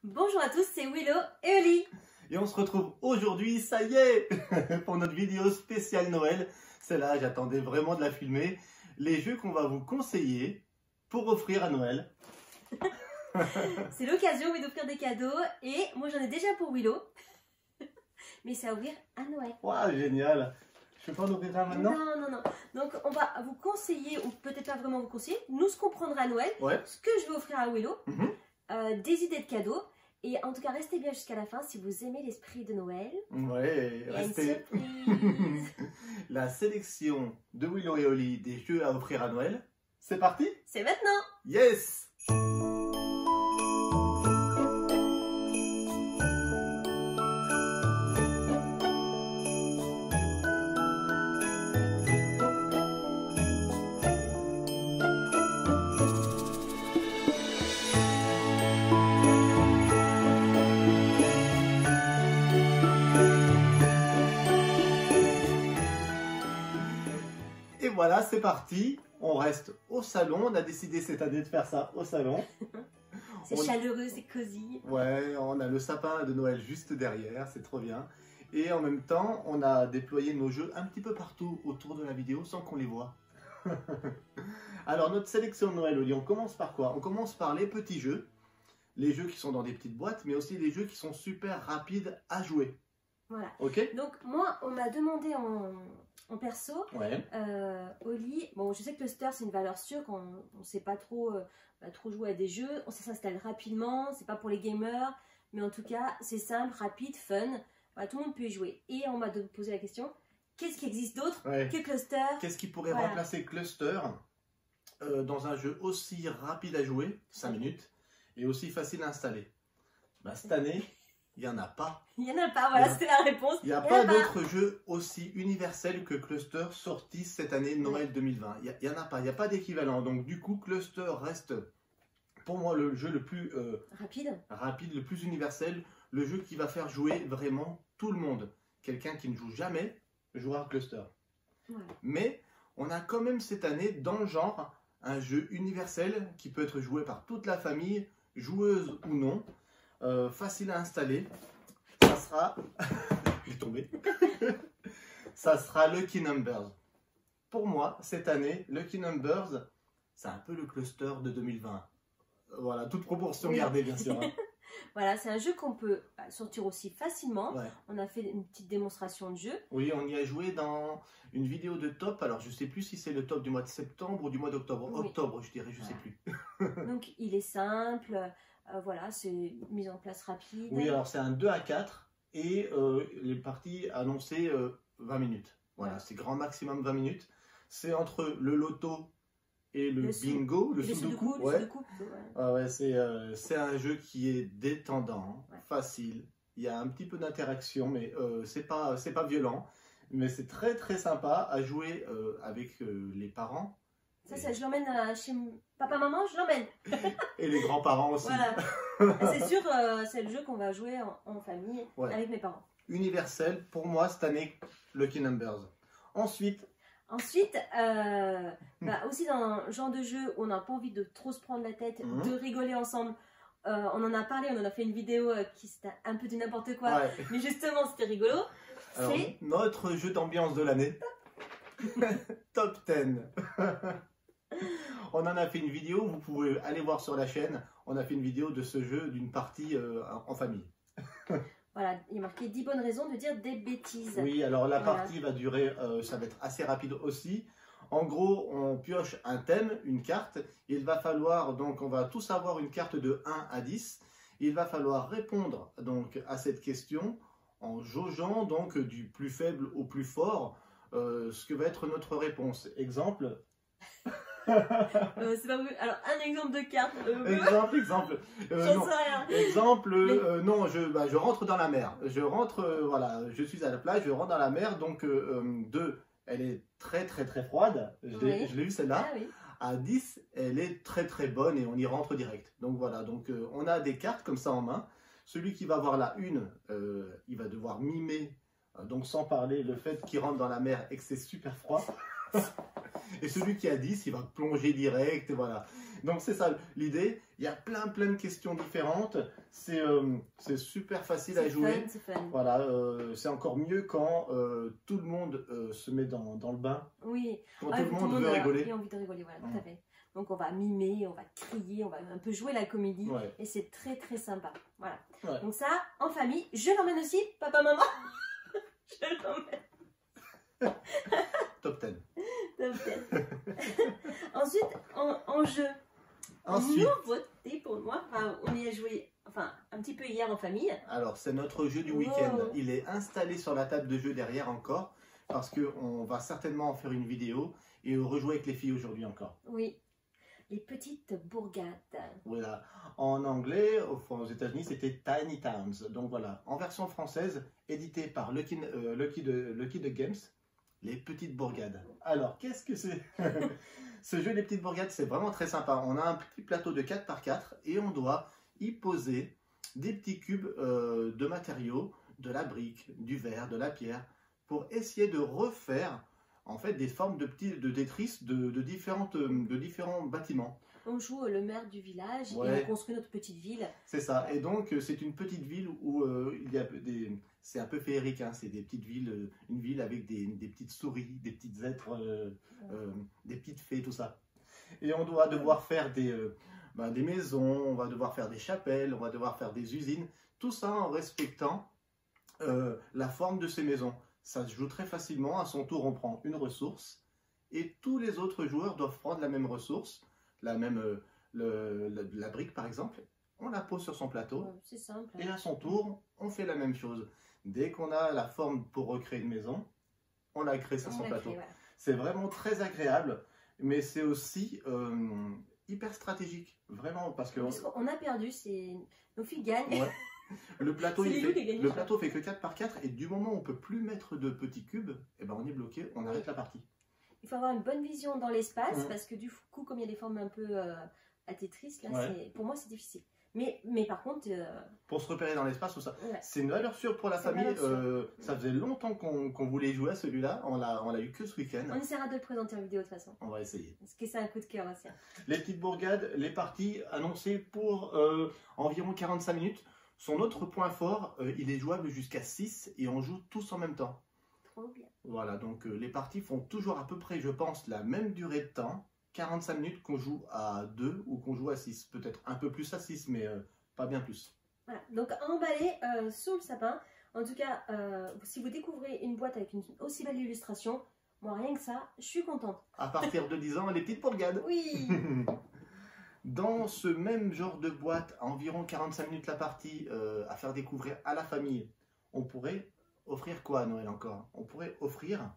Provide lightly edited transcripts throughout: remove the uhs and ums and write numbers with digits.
Bonjour à tous, c'est Willow et Oli. Et on se retrouve aujourd'hui, ça y est, pour notre vidéo spéciale Noël. Celle-là, j'attendais vraiment de la filmer. Les jeux qu'on va vous conseiller pour offrir à Noël. C'est l'occasion oui, d'offrir des cadeaux et moi j'en ai déjà pour Willow. Mais c'est à ouvrir à Noël. Waouh, génial. Je peux pas en ouvrir un maintenant? Non. Donc on va vous conseiller, ou peut-être pas vraiment vous conseiller, nous ce qu'on prendra à Noël, Ouais. ce que je vais offrir à Willow, des idées de cadeaux. Et en tout cas, restez bien jusqu'à la fin si vous aimez l'esprit de Noël. Ouais, restez. La sélection de Willow et Oli des jeux à offrir à Noël. C'est parti? C'est maintenant. Yes! Et voilà, c'est parti. On reste au salon. On a décidé cette année de faire ça au salon. C'est chaleureux, c'est cosy. Ouais, on a le sapin de Noël juste derrière, c'est trop bien. Et en même temps, on a déployé nos jeux un petit peu partout autour de la vidéo sans qu'on les voit. Alors, notre sélection de Noël, Oli, on commence par quoi? On commence par les petits jeux. Les jeux qui sont dans des petites boîtes, mais aussi les jeux qui sont super rapides à jouer. Voilà. Ok? Donc moi, on m'a demandé en perso, Ouais. Oli, bon je sais que Cluster c'est une valeur sûre, qu'on ne sait pas trop, trop jouer à des jeux, ça s'installe rapidement, c'est pas pour les gamers, mais en tout cas c'est simple, rapide, fun, voilà, tout le monde peut y jouer. Et on m'a posé la question, qu'est-ce qui existe d'autre que Cluster? Qu'est-ce qui pourrait remplacer Cluster dans un jeu aussi rapide à jouer, 5 minutes, et aussi facile à installer? Bah, cette année, il n'y en a pas. Il n'y en a pas, voilà, c'était la réponse. Il n'y a pas d'autre jeu aussi universel que Cluster sorti cette année Noël 2020. Il n'y en a pas, il n'y a pas d'équivalent. Donc du coup, Cluster reste pour moi le jeu le plus rapide, le plus universel, le jeu qui va faire jouer vraiment tout le monde. Quelqu'un qui ne joue jamais jouera à Cluster. Ouais. Mais on a quand même cette année dans le genre un jeu universel qui peut être joué par toute la famille, joueuse ou non, facile à installer. Ça sera... J'ai tombé. Ça sera Lucky Numbers. Pour moi, cette année, Lucky Numbers, c'est un peu le Cluster de 2020. Voilà, toute proportion gardée, bien sûr. Hein. Voilà, c'est un jeu qu'on peut sortir aussi facilement. Ouais. On a fait une petite démonstration de jeu. Oui, on y a joué dans une vidéo de top. Alors, je ne sais plus si c'est le top du mois de septembre ou du mois d'octobre. Oui. Octobre, je dirais, je ne sais plus. Donc, il est simple. Voilà, c'est une mise en place rapide. Oui, alors c'est un 2 à 4 et les parties annoncées 20 minutes. Voilà, c'est grand maximum 20 minutes. C'est entre le loto et le bingo, le sudoku. Ouais, c'est un jeu qui est détendant, facile. Il y a un petit peu d'interaction, mais c'est pas violent. Mais c'est très très sympa à jouer avec les parents. Ça, je l'emmène chez papa, maman, je l'emmène. Et les grands-parents aussi. Voilà. C'est sûr, c'est le jeu qu'on va jouer en famille avec mes parents. Universel, pour moi, cette année, Lucky Numbers. Ensuite, aussi dans le genre de jeu où on n'a pas envie de trop se prendre la tête, de rigoler ensemble. On en a parlé, on en a fait une vidéo qui c'était un peu du n'importe quoi, mais justement c'était rigolo. C'est notre jeu d'ambiance de l'année. Top 10. On en a fait une vidéo, vous pouvez aller voir sur la chaîne. On a fait une vidéo de ce jeu, d'une partie en famille. Voilà, il est marqué 10 bonnes raisons de dire des bêtises. Oui, alors la partie va durer, ça va être assez rapide aussi. En gros, on pioche un thème, une carte. Il va falloir, donc on va tous avoir une carte de 1 à 10. Il va falloir répondre donc à cette question en jaugeant donc du plus faible au plus fort ce que va être notre réponse. Exemple. C'est pas vrai. Alors un exemple de carte. Exemple. J'en sais rien. Exemple. Non, je rentre dans la mer. Je rentre, voilà, je suis à la plage, je rentre dans la mer. Donc 2, elle est très très très froide. Je l'ai vu celle-là. Ah, oui. À 10, elle est très très bonne et on y rentre direct. Donc voilà, donc on a des cartes comme ça en main. Celui qui va avoir la 1, il va devoir mimer, donc sans parler, le fait qu'il rentre dans la mer et que c'est super froid. Et celui qui a 10, il va plonger direct, et voilà. Donc c'est ça l'idée. Il y a plein de questions différentes. C'est super facile à jouer. C'est fun. Voilà, c'est encore mieux quand tout le monde se met dans le bain. Oui. Quand tout le monde veut rigoler. Il a envie de rigoler, voilà, tout à fait. Donc on va mimer, on va crier, on va un peu jouer la comédie. Ouais. Et c'est très sympa. Voilà. Ouais. Donc ça, en famille, je l'emmène aussi, papa, maman. Je l'emmène. Top 10. Top 10. Ensuite, en jeu. Ensuite, Nouveauté pour moi. Enfin, on y a joué un petit peu hier en famille. alors c'est notre jeu du week-end. Il est installé sur la table de jeu derrière encore. Parce qu'on va certainement en faire une vidéo et rejouer avec les filles aujourd'hui encore. Oui. Les petites bourgades. Voilà. En anglais, aux États-Unis, c'était Tiny Towns. Donc voilà. En version française, édité par Lucky the Games, les petites bourgades. Alors, qu'est-ce que c'est? Ce jeu, les petites bourgades, c'est vraiment très sympa. On a un petit plateau de 4 par 4 et on doit y poser des petits cubes de matériaux, de la brique, du verre, de la pierre, pour essayer de refaire en fait des formes de Tetris de différents bâtiments. On joue le maire du village et on construit notre petite ville. C'est ça. Et donc c'est une petite ville où il y a c'est un peu féerique, hein. C'est des petites villes, une ville avec des petites souris, des petits êtres, des petites fées, tout ça. Et on doit devoir faire des maisons, on va devoir faire des chapelles, on va devoir faire des usines, tout ça en respectant la forme de ces maisons. Ça se joue très facilement. À son tour, on prend une ressource et tous les autres joueurs doivent prendre la même ressource, la brique par exemple. On la pose sur son plateau. C'est simple. Et à son tour, on fait la même chose. Dès qu'on a la forme pour recréer une maison, on la crée sur son plateau. Voilà. C'est vraiment très agréable, mais c'est aussi hyper stratégique. Vraiment, parce qu'on a perdu, nos filles gagnent. Ouais. Le plateau fait que 4 par 4 et du moment où on ne peut plus mettre de petits cubes, eh ben on est bloqué, on arrête la partie. Il faut avoir une bonne vision dans l'espace parce que du coup, comme il y a des formes un peu à Tetris, là, pour moi c'est difficile. Mais par contre... Pour se repérer dans l'espace, tout ça. C'est une valeur sûre pour la famille. Ça faisait longtemps qu'on voulait jouer à celui-là. On l'a eu que ce week-end. On essaiera de le présenter en vidéo de toute façon. On va essayer. Parce que c'est un coup de cœur aussi. Les petites bourgades, les parties annoncées pour environ 45 minutes. Son autre point fort, il est jouable jusqu'à 6 et on joue tous en même temps. Trop bien. Voilà, donc les parties font toujours à peu près, je pense, la même durée de temps. 45 minutes qu'on joue à 2 ou qu'on joue à 6. Peut-être un peu plus à 6, mais pas bien plus. Voilà, donc emballé sous le sapin. En tout cas, si vous découvrez une boîte avec une aussi belle illustration, moi rien que ça, je suis contente. À partir de 10 ans, les petites bourgades. Oui. Dans ce même genre de boîte, à environ 45 minutes la partie, à faire découvrir à la famille, on pourrait offrir quoi à Noël encore? On pourrait offrir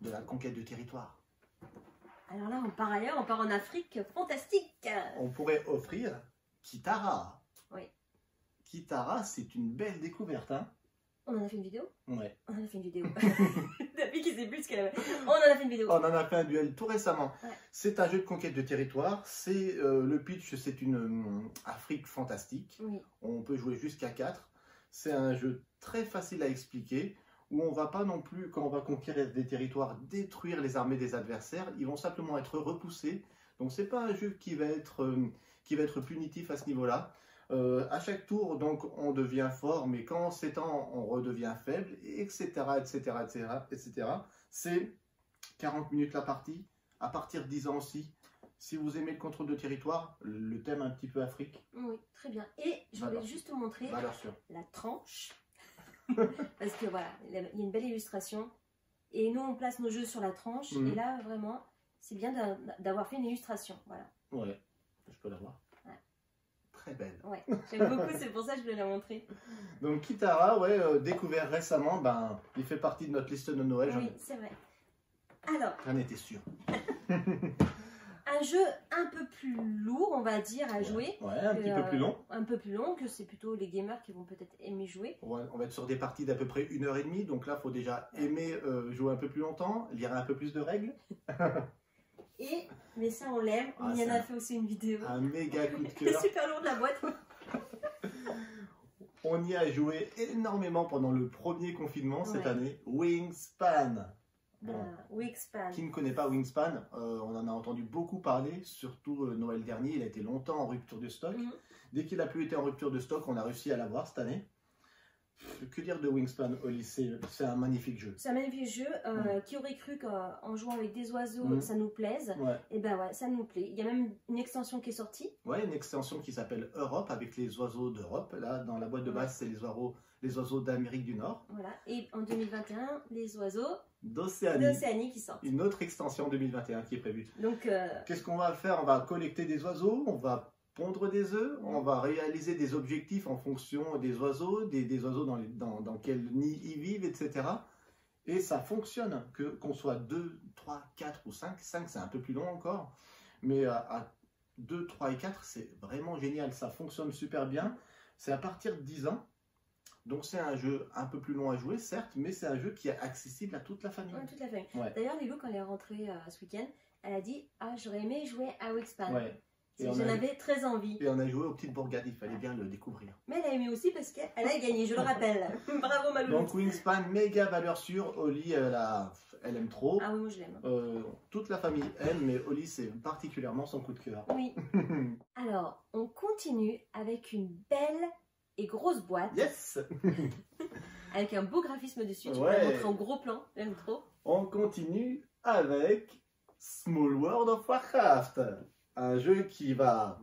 de la conquête de territoire. Alors là, on part ailleurs, on part en Afrique, fantastique. On pourrait offrir Kitara. Oui. Kitara, c'est une belle découverte, hein? On en a fait une vidéo? Ouais. On en a fait une vidéo. Depuis qu'il sait plus ce qu'elle avait. On en a fait une vidéo. On en a fait un duel tout récemment. Ouais. C'est un jeu de conquête de territoire. C'est le pitch, c'est une Afrique fantastique. Oui. On peut jouer jusqu'à 4. C'est un jeu très facile à expliquer, où on ne va pas non plus, quand on va conquérir des territoires, détruire les armées des adversaires. Ils vont simplement être repoussés. Donc c'est pas un jeu qui va être punitif à ce niveau-là. À chaque tour, donc, on devient fort, mais quand on s'étend, on redevient faible, etc., etc., etc., etc. C'est 40 minutes la partie, à partir de 10 ans aussi. Si vous aimez le contrôle de territoire, le thème un petit peu Afrique. Oui, très bien. Et je voulais juste vous montrer la tranche. Parce que voilà, il y a une belle illustration. Et nous, on place nos jeux sur la tranche. Et là, vraiment, c'est bien d'avoir fait une illustration. Voilà. Ouais, je peux la voir. Très belle. Ouais, j'aime beaucoup, c'est pour ça que je voulais la montrer. Donc Kitara, découvert récemment, il fait partie de notre liste de Noël. Oui, c'est vrai. Alors, j'en étais sûr. Un jeu un peu plus lourd, on va dire, à jouer. Ouais, un petit peu plus long. Un peu plus long, que c'est plutôt les gamers qui vont peut-être aimer jouer. Ouais, on va être sur des parties d'à peu près 1h30, donc là, il faut déjà aimer jouer un peu plus longtemps, lire un peu plus de règles. Mais ça, on l'aime. On y en a fait aussi une vidéo. Un méga coup de cœur. C'est super lourd de la boîte. On y a joué énormément pendant le premier confinement cette année. Wingspan. Bon, Wingspan. Qui ne connaît pas Wingspan, on en a entendu beaucoup parler, surtout Noël dernier, il a été longtemps en rupture de stock. Dès qu'il a plus été en rupture de stock, on a réussi à l'avoir cette année. Que dire de Wingspan, Oli? C'est un magnifique jeu. C'est un magnifique jeu. Qui aurait cru qu'en jouant avec des oiseaux, ça nous plaise? Et ben ouais, ça nous plaît. Il y a même une extension qui est sortie. Ouais, une extension qui s'appelle Europe, avec les oiseaux d'Europe. Là, dans la boîte de base, c'est les oiseaux d'Amérique du Nord. Voilà. Et en 2021, les oiseaux d'Océanie qui sortent. Une autre extension 2021 qui est prévue. Donc, qu'est-ce qu'on va faire? On va collecter des oiseaux, on va pondre des œufs, on va réaliser des objectifs en fonction des oiseaux, des oiseaux dans quel nid ils vivent, etc. Et ça fonctionne, qu'on soit 2, 3, 4 ou 5. 5, c'est un peu plus long encore. Mais à 2, 3 et 4, c'est vraiment génial. Ça fonctionne super bien. C'est à partir de 10 ans. Donc c'est un jeu un peu plus long à jouer, certes, mais c'est un jeu qui est accessible à toute la famille. Ouais, toute la famille. Ouais. D'ailleurs, Lilou, quand elle est rentrée ce week-end, elle a dit « Ah, j'aurais aimé jouer à Wingspan. Ouais. » J'en avais très envie. Et on a joué aux petites bourgades, il fallait bien le découvrir. Mais elle a aimé aussi parce qu'elle a gagné, je le rappelle. Bravo Malou. Donc Wingspan, méga valeur sûre. Oli, elle aime trop. Ah oui, moi je l'aime. Toute la famille aime, mais Oli, c'est particulièrement son coup de cœur. Oui. Alors, on continue avec une belle et grosse boîte. Yes. Avec un beau graphisme dessus. Tu peux la montrer en gros plan. J'aime trop. On continue avec Small World of Warcraft. Un jeu qui a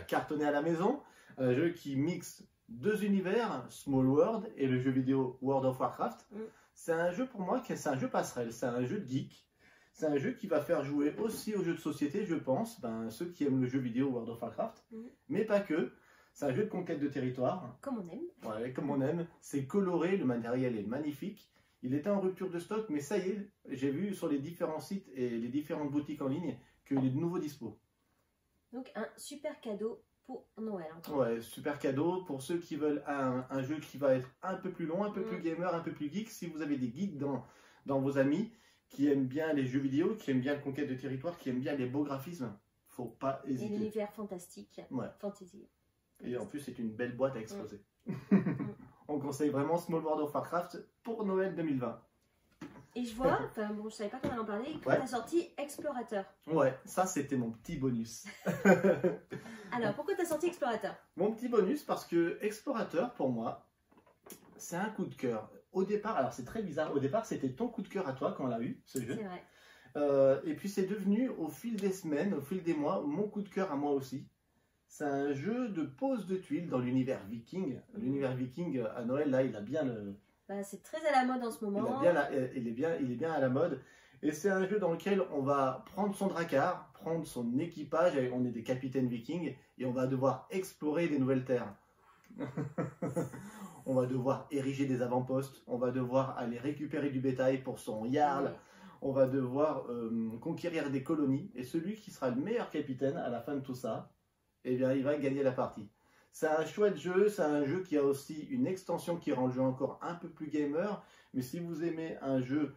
cartonné à la maison, un jeu qui mixe deux univers, Small World et le jeu vidéo World of Warcraft. C'est un jeu pour moi, c'est un jeu passerelle, c'est un jeu de geek. C'est un jeu qui va faire jouer aussi aux jeux de société, je pense, ceux qui aiment le jeu vidéo World of Warcraft, mais pas que. C'est un jeu de conquête de territoire. Comme on aime. Ouais, comme on aime. C'est coloré, le matériel est magnifique. Il était en rupture de stock, mais ça y est, j'ai vu sur les différents sites et les différentes boutiques en ligne qu'il est de nouveau dispo. Donc un super cadeau pour Noël. Ouais, super cadeau pour ceux qui veulent un jeu qui va être un peu plus long, un peu plus gamer, un peu plus geek. Si vous avez des geeks dans vos amis qui aiment bien les jeux vidéo, qui aiment bien la conquête de territoire, qui aiment bien les beaux graphismes, faut pas hésiter. Et l'univers fantastique, fantasy. Et en plus, c'est une belle boîte à exposer. On conseille vraiment Small World of Warcraft pour Noël 2020. Et je vois, bon, je savais pas qu'on allait en parler, que tu as sorti Explorateur. Ouais, ça c'était mon petit bonus. Alors, pourquoi tu as sorti Explorateur? Mon petit bonus parce que Explorateur, pour moi, c'est un coup de cœur. Au départ, alors c'est très bizarre, au départ c'était ton coup de cœur à toi quand on l'a eu, ce jeu. C'est vrai. Et puis c'est devenu au fil des semaines, au fil des mois, mon coup de cœur à moi aussi. C'est un jeu de pose de tuiles dans l'univers viking. L'univers viking, à Noël, là, il a bien le... c'est très à la mode en ce moment. Il est bien à la mode. Et c'est un jeu dans lequel on va prendre son dracard, prendre son équipage, et on est des capitaines vikings, et on va devoir explorer des nouvelles terres. On va devoir ériger des avant-postes, on va devoir aller récupérer du bétail pour son jarl, on va devoir conquérir des colonies, et celui qui sera le meilleur capitaine à la fin de tout ça, eh bien, il va gagner la partie. C'est un chouette jeu, c'est un jeu qui a aussi une extension qui rend le jeu encore un peu plus gamer, mais si vous aimez un jeu,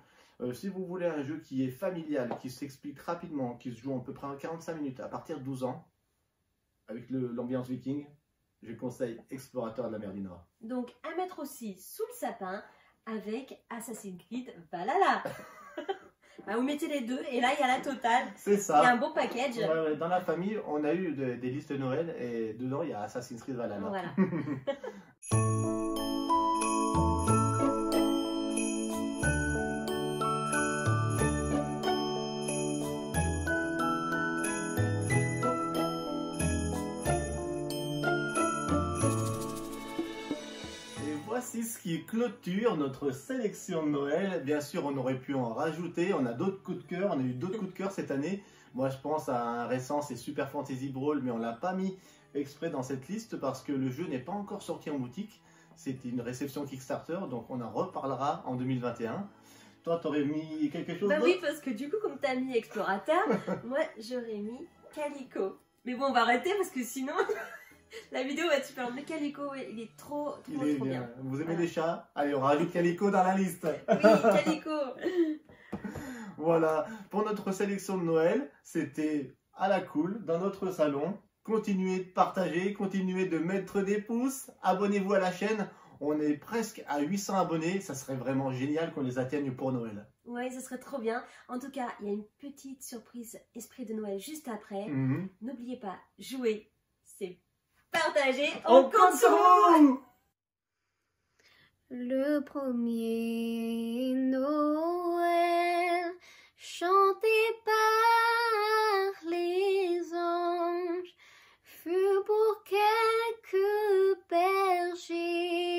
si vous voulez un jeu qui est familial, qui s'explique rapidement, qui se joue à peu près en 45 minutes à partir de 12 ans, avec l'ambiance viking, je conseille Explorateur de la mer du Nord. Donc, à mettre aussi sous le sapin avec Assassin's Creed Valhalla. Vous mettez les deux et là il y a la totale. C'est ça. Il y a un beau package. Ouais, dans la famille, on a eu des listes de Noël et dedans il y a Assassin's Creed Valhalla. Voilà. Voici ce qui clôture notre sélection de Noël. Bien sûr, on aurait pu en rajouter. On a d'autres coups de cœur. On a eu d'autres coups de cœur cette année. Moi, je pense à un récent, c'est Super Fantasy Brawl, mais on ne l'a pas mis exprès dans cette liste parce que le jeu n'est pas encore sorti en boutique. C'était une réception Kickstarter, donc on en reparlera en 2021. Toi, tu aurais mis quelque chose d'autre? Oui, parce que du coup, comme tu as mis Explorateur, moi, j'aurais mis Calico. Mais bon, on va arrêter parce que sinon... La vidéo va être super longue, mais Calico, il est trop bien. Vous aimez les chats? Allez, on rajoute Calico dans la liste. Oui, Calico. Voilà, pour notre sélection de Noël, c'était à la cool, dans notre salon. Continuez de partager, continuez de mettre des pouces, abonnez-vous à la chaîne. On est presque à 800 abonnés. Ça serait vraiment génial qu'on les atteigne pour Noël. Oui, ce serait trop bien. En tout cas, il y a une petite surprise esprit de Noël juste après. N'oubliez pas, jouer, c'est partager. On compte sur vous. Le premier Noël, chanté par les anges, fut pour quelques bergers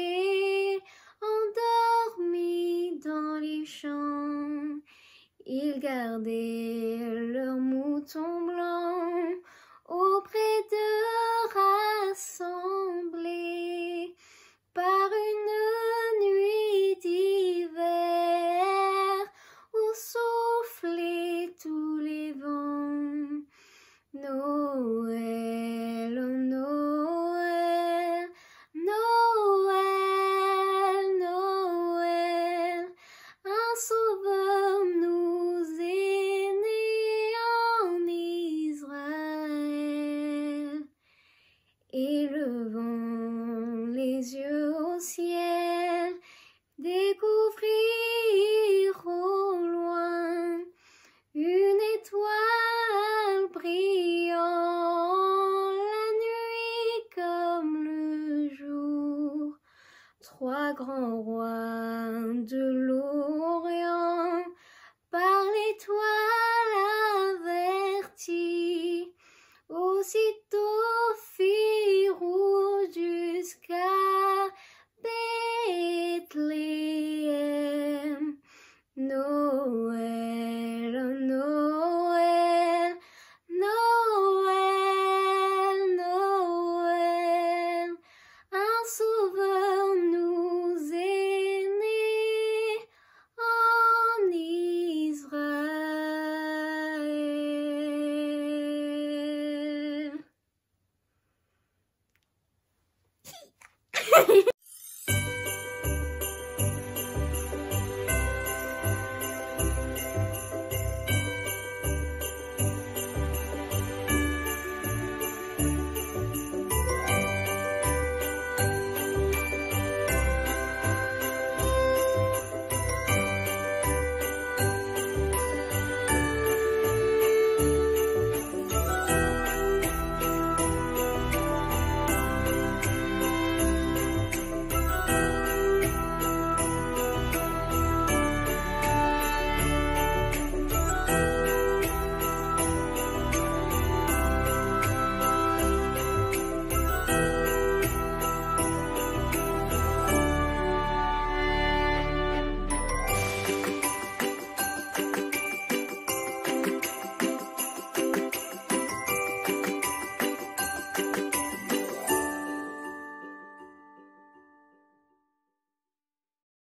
endormis dans les champs. Ils gardaient leurs moutons blancs auprès d'eux rassemblés par une nuit d'hiver où soufflaient tous les vents. Noël, oh Noël, Noël, Noël, un sauveur nous est né en Israël. Élevant les yeux au ciel, découvrir au loin une étoile brillant, la nuit comme le jour. Trois grands rois de l'Orient, par l'étoile avertis, aussitôt firent route jusqu'à Bethléem. Noël, oh Noël, Noël, Noël, un sauveur nous est né en Israël.